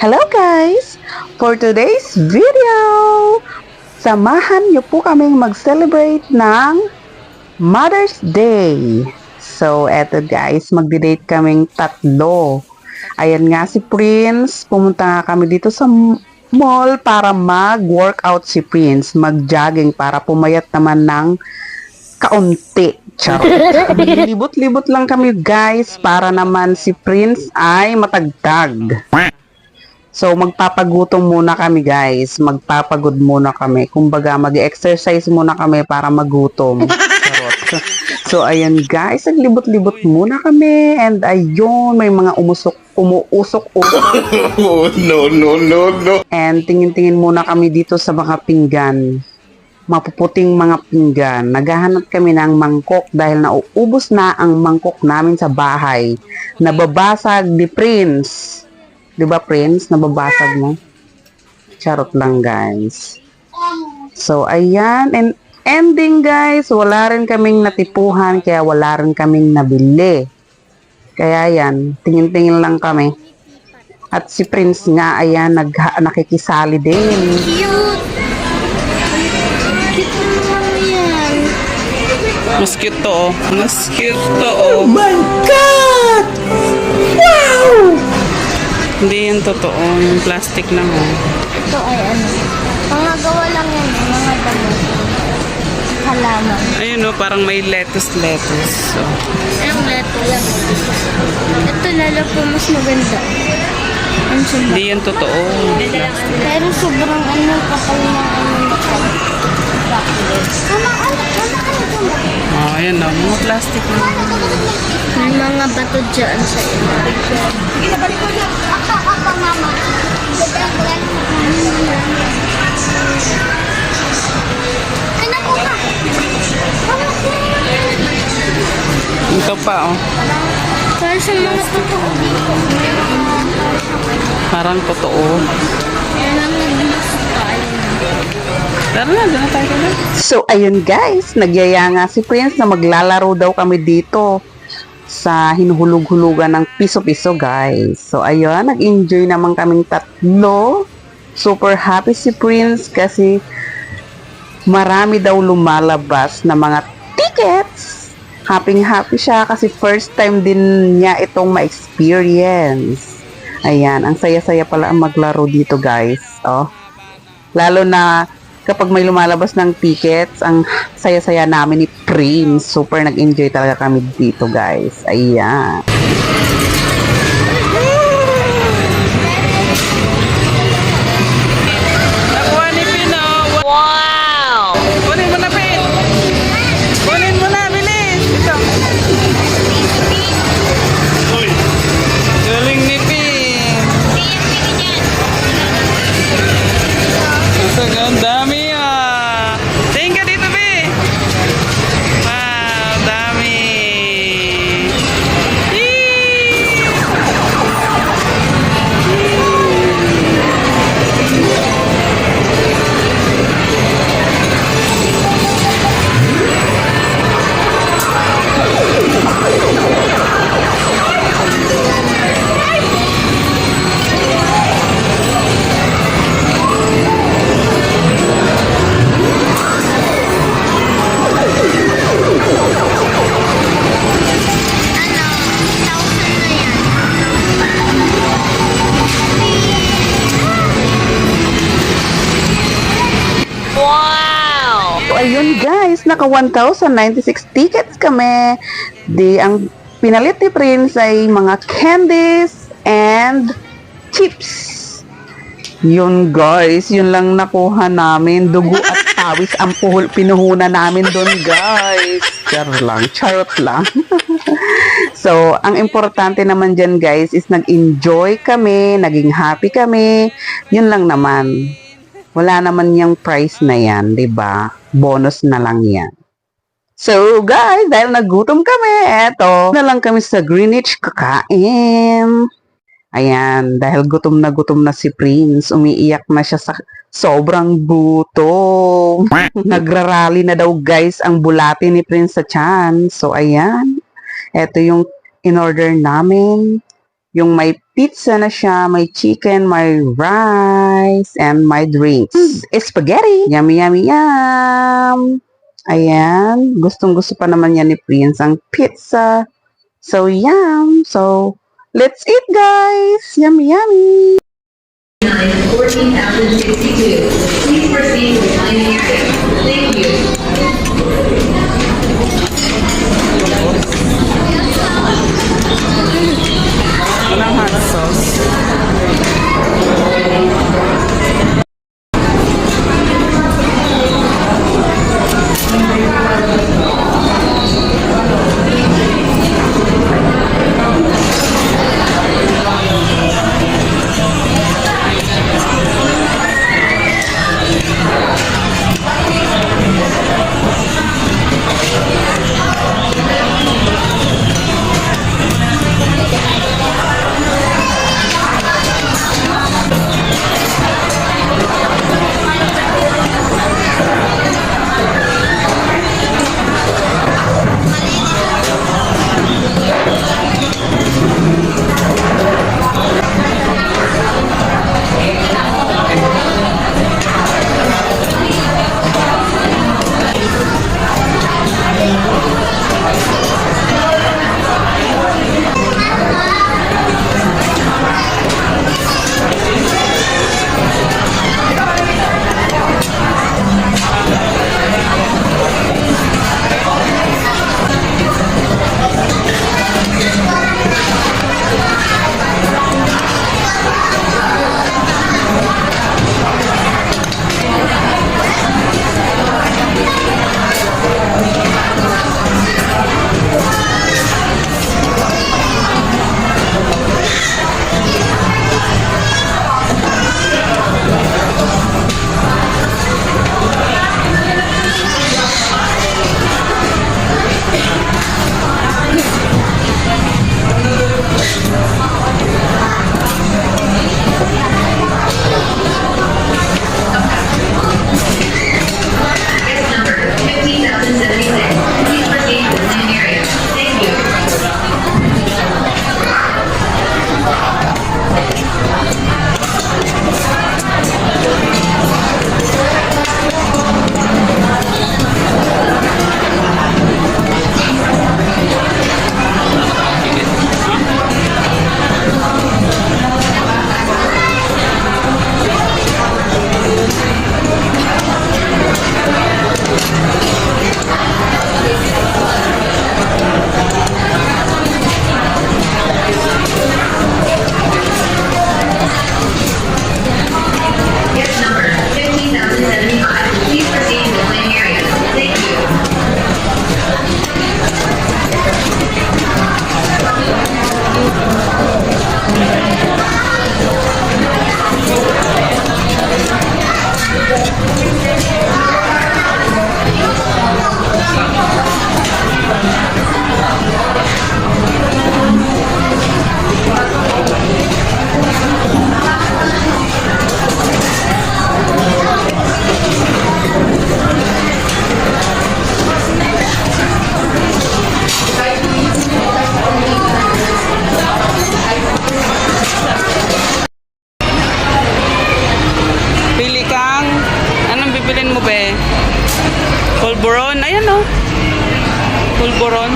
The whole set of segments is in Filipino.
Hello guys! For today's video, samahan niyo po kaming mag-celebrate ng Mother's Day. So, eto guys, magdi-date kaming tatlo. Ayan nga si Prince, pumunta nga kami dito sa mall para mag-workout si Prince, mag-jogging para pumayat naman ng kaunti. Charot. Libot-libot lang kami guys para naman si Prince ay matagtag. So magpapagutom muna kami guys, magpapagod muna kami. Kumbaga mag-exercise muna kami para magutom. Charot. So ayan guys, naglibot-libot muna kami and ayun, may mga umuusok-usok. Oh, no. And tingin-tingin muna kami dito sa mga pinggan. Mapuputing mga pinggan. Naghahanap kami ng mangkok dahil nauubos na ang mangkok namin sa bahay. Nababasag ni Prince. Di ba Prince? Nababasag mo? Charot lang guys. So ayan. And ending guys, wala rin kaming natipuhan kaya wala rin kaming nabili. Kaya yan, tingin-tingin lang kami. At si Prince nga ayan, nakikisali din. Mas cute to, oh. Mas cute to, oh. Oh my God! Wow! Hindi yan totoo. Yung plastic lang, oh. Ito ay ano, mga gawa lang yan, mga damit. Halaman. Ayun, oh. Parang may lettuce. So, Anong leto lang? Ito lalo po mas maganda. Ang sumba. hindi yan totoo. Pero sobrang ano, kapal ng ano na pa. Mama, ano ba? Oh, ayan, oh. Mga plastic lang. May mga bato dyan sa ilalim. Ako, mama. Anak ko ka. Ito pa, oh. Para sa mga totoo dito. Parang totoo. Yan ang nagbukas tayo. Tara na, doon na tayo na. So, ayun guys, nagyaya nga si Prince na maglalaro daw kami dito sa hinuhulog-hulugan ng piso-piso guys. So, ayun, nag-enjoy naman kaming tatlo. Super happy si Prince kasi marami daw lumalabas na mga tickets. Happy siya kasi first time din niya itong ma-experience. Ayan, ang saya-saya pala ang maglaro dito guys. Oh. Lalo na kapag may lumalabas ng tickets, ang saya-saya namin ni Prince. Super nag-enjoy talaga kami dito, guys. Ayan. Nakuha ni Pino. Wow! Kunin mo na, Pin. Kunin mo na, bilis. Ito. Galing ni Pin. Ang dami, ah. Tingin ka dito, Pin. Wow, dami. Yee! Ano, 1,000 na yan. So, ayun, guys. Naka 1,096 tickets kami. Ang pinalit ni Prince ay mga candies and chips. Yun, guys. Yun lang nakuha namin. Dugo at pawis ang pinuhunan namin doon, guys. Charot lang. So, ang importante naman dyan, guys, is nag-enjoy kami, naging happy kami. Yun lang naman. Wala naman yung price na yan, 'di ba? Bonus na lang yan. So, guys, dahil nagutom kami, eto, na lang kami sa Greenwich kakain. Ayan, dahil gutom na si Prince, umiiyak na siya sa sobrang gutom. Nagrarally na daw guys ang bulati ni Prince sa tiyan. So, ayan, eto yung in-order namin. Yung may pizza na siya, may chicken, may rice, and may drinks. Spaghetti! Yummy, yummy, yum! Ayan. Gustong-gusto pa naman yan ni Prince ang pizza. So, yum! So, let's eat, guys! Yummy, yummy! 14,062. Please proceed with dining area. Thank you. Walang hot sauce. Pulburon. Ayan o. Pulburon.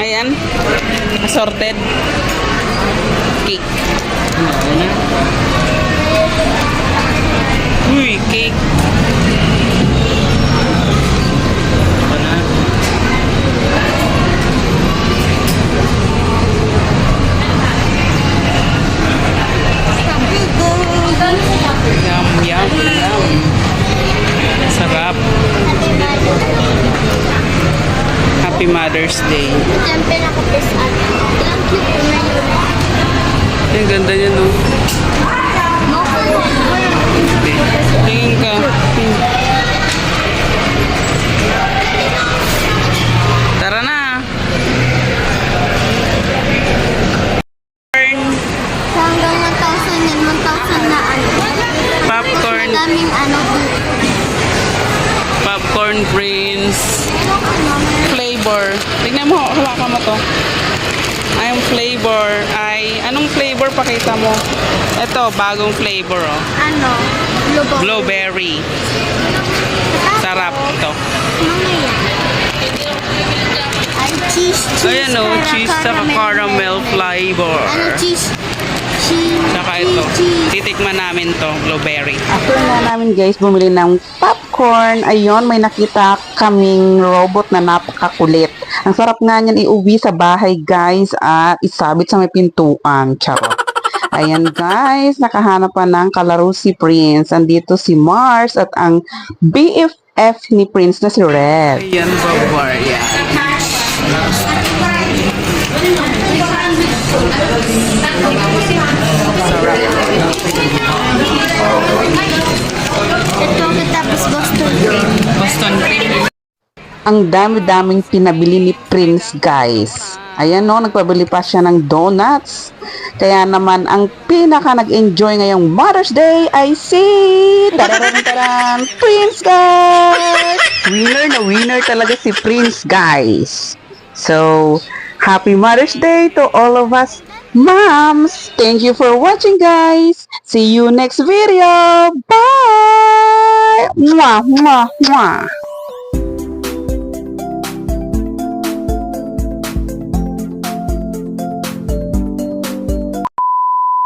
Ayan. Assorted. Cake. Uy, cake. Yum, yum, yum. Sarap. Happy Mother's Day. Ang pinaka-best Ang cute na yun. Ang ganda niya, no? Tingin ka. Tara na. Hanggang 1,000 yan, 1,000 na ano. Popcorn. Madaming pakita mo. Ito, bagong flavor, oh. Ano? Blueberry. Sarap ito. Mamaya. Ay, cheese. Ayan, oh, cheese sa caramel flavor. Ano cheese? Cheese. Saka ito, Cheese. titikman namin to, blueberry. After na namin guys bumili ng popcorn, ayun may nakita kaming robot na napakakulit. Ang sarap nga niyan iuwi sa bahay guys at isabit sa may pintuan. Charot. Ayan guys, nakahanap pa ng kalaro si Prince. Andito si Mars at ang BFF ni Prince na si Red. Ayan, barbarian. Ito tapos Boston. Boston cream. Ang dami-daming pinabili ni Prince guys. Ayan no, nagpabili pa siya ng donuts. Kaya naman, ang pinaka nag-enjoy ngayong Mother's Day ay si... Tararan, Prince guys! Winner na winner talaga si Prince guys. So, happy Mother's Day to all of us moms! Thank you for watching guys! See you next video! Bye! Mwah, mwah, mwah!